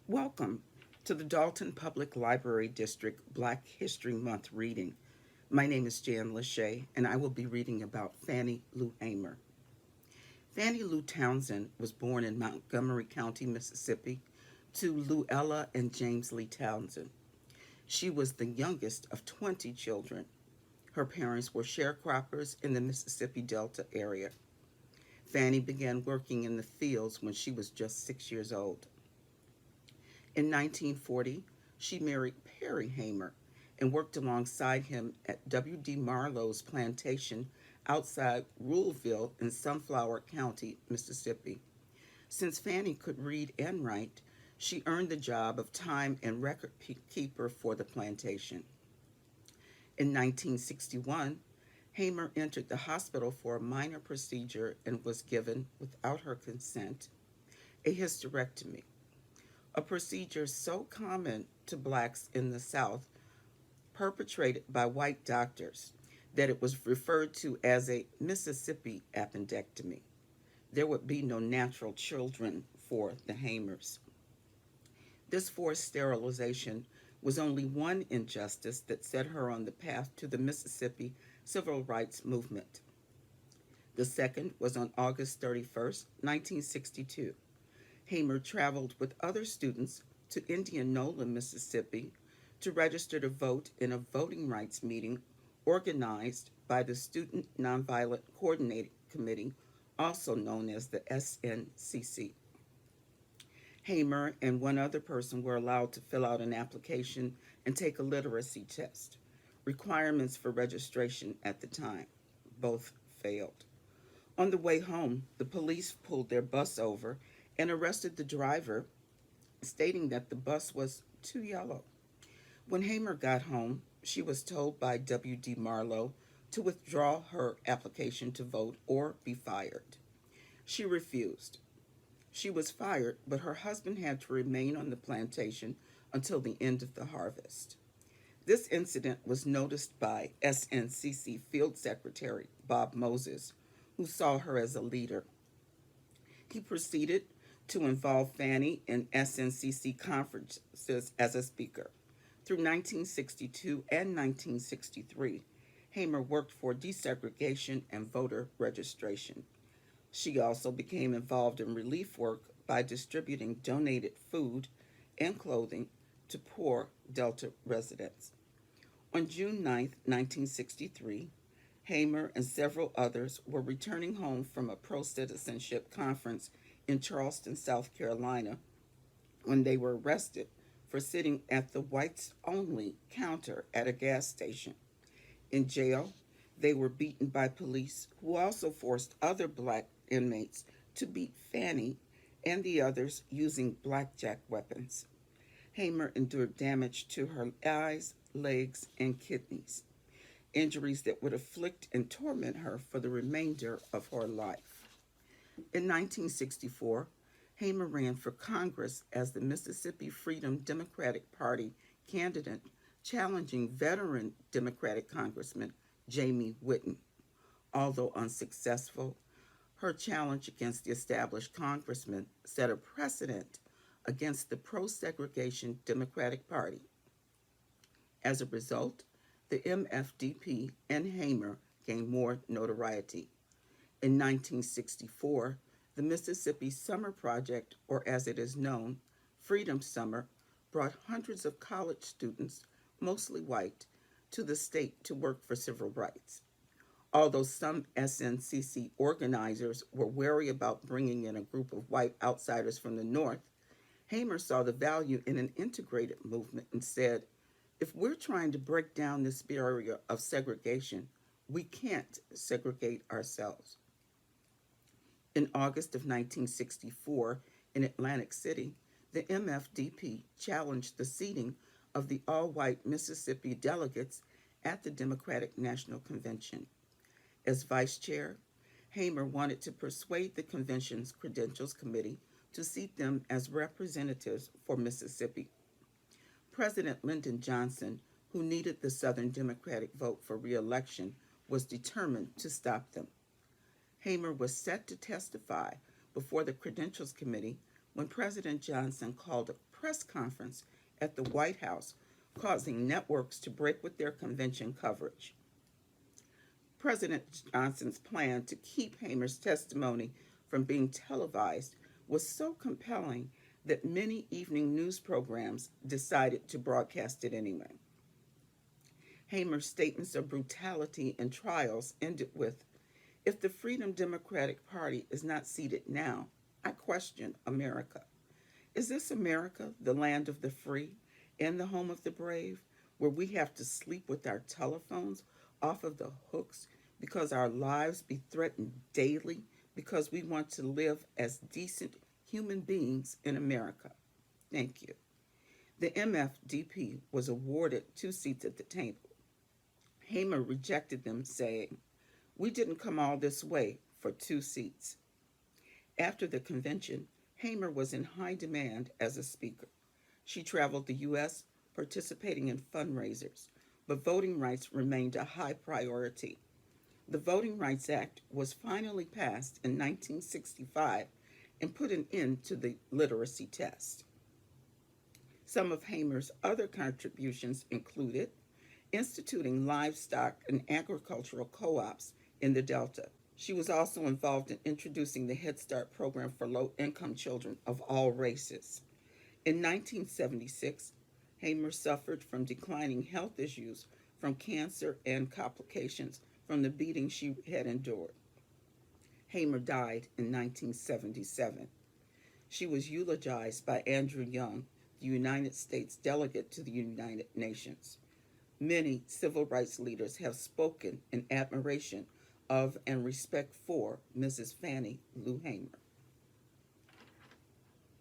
Welcome to the Dolton Public Library District Black History Month reading. My name is Jan Lachey, and I will be reading about Fannie Lou Hamer. Fannie Lou Townsend was born in Montgomery County, Mississippi, to Luella and James Lee Townsend. She was the youngest of 20 children. Her parents were sharecroppers in the Mississippi Delta area. Fannie began working in the fields when she was just 6 years old. In 1940, she married Perry Hamer and worked alongside him at W.D. Marlowe's plantation outside Ruleville in Sunflower County, Mississippi. Since Fannie could read and write, she earned the job of time and record keeper for the plantation. In 1961, Hamer entered the hospital for a minor procedure and was given, without her consent, a hysterectomy, a procedure so common to blacks in the South, perpetrated by white doctors, that it was referred to as a Mississippi appendectomy. There would be no natural children for the Hamers. This forced sterilization was only one injustice that set her on the path to the Mississippi civil rights movement. The second was on August 31st, 1962. Hamer traveled with other students to Indianola, Mississippi, to register to vote in a voting rights meeting organized by the Student Nonviolent Coordinating Committee, also known as the SNCC. Hamer and one other person were allowed to fill out an application and take a literacy test. Requirements for registration at the time. Both failed. On the way home, the police pulled their bus over and arrested the driver, stating that the bus was too yellow. When Hamer got home, she was told by W.D. Marlowe to withdraw her application to vote or be fired. She refused. She was fired, but her husband had to remain on the plantation until the end of the harvest. This incident was noticed by SNCC Field Secretary Bob Moses, who saw her as a leader. He proceeded to involve Fannie in SNCC conferences as a speaker. Through 1962 and 1963, Hamer worked for desegregation and voter registration. She also became involved in relief work by distributing donated food and clothing to poor Delta residents. On June 9, 1963, Hamer and several others were returning home from a pro-citizenship conference in Charleston, South Carolina, when they were arrested for sitting at the whites-only counter at a gas station. In jail, they were beaten by police, who also forced other black inmates to beat Fannie and the others using blackjack weapons. Hamer endured damage to her eyes, legs, and kidneys, injuries that would afflict and torment her for the remainder of her life. In 1964, Hamer ran for Congress as the Mississippi Freedom Democratic Party candidate, challenging veteran Democratic Congressman Jamie Whitten. Although unsuccessful, her challenge against the established congressman set a precedent against the pro-segregation Democratic Party. As a result, the MFDP and Hamer gained more notoriety. In 1964, the Mississippi Summer Project, or as it is known, Freedom Summer, brought hundreds of college students, mostly white, to the state to work for civil rights. Although some SNCC organizers were wary about bringing in a group of white outsiders from the North, Hamer saw the value in an integrated movement and said, if we're trying to break down this barrier of segregation, we can't segregate ourselves. In August of 1964, in Atlantic City, the MFDP challenged the seating of the all-white Mississippi delegates at the Democratic National Convention. As vice chair, Hamer wanted to persuade the convention's Credentials Committee to seat them as representatives for Mississippi. President Lyndon Johnson, who needed the Southern Democratic vote for re-election, was determined to stop them. Hamer was set to testify before the Credentials Committee, when President Johnson called a press conference at the White House, causing networks to break with their convention coverage. President Johnson's plan to keep Hamer's testimony from being televised was so compelling that many evening news programs decided to broadcast it anyway. Hamer's statements of brutality and trials ended with, "If the Freedom Democratic Party is not seated now, I question America. Is this America, the land of the free and the home of the brave, where we have to sleep with our telephones off of the hooks because our lives be threatened daily because we want to live as decent human beings in America?" Thank you. The MFDP was awarded 2 seats at the table. Hamer rejected them, saying, "We didn't come all this way for 2 seats." After the convention, Hamer was in high demand as a speaker. She traveled the U.S. participating in fundraisers, but voting rights remained a high priority. The Voting Rights Act was finally passed in 1965 and put an end to the literacy test. Some of Hamer's other contributions included instituting livestock and agricultural co-ops in the Delta. She was also involved in introducing the Head Start program for low-income children of all races. In 1976, Hamer suffered from declining health issues from cancer and complications from the beating she had endured. Hamer died in 1977. She was eulogized by Andrew Young, the United States delegate to the United Nations. Many civil rights leaders have spoken in admiration of and respect for Mrs. Fannie Lou Hamer.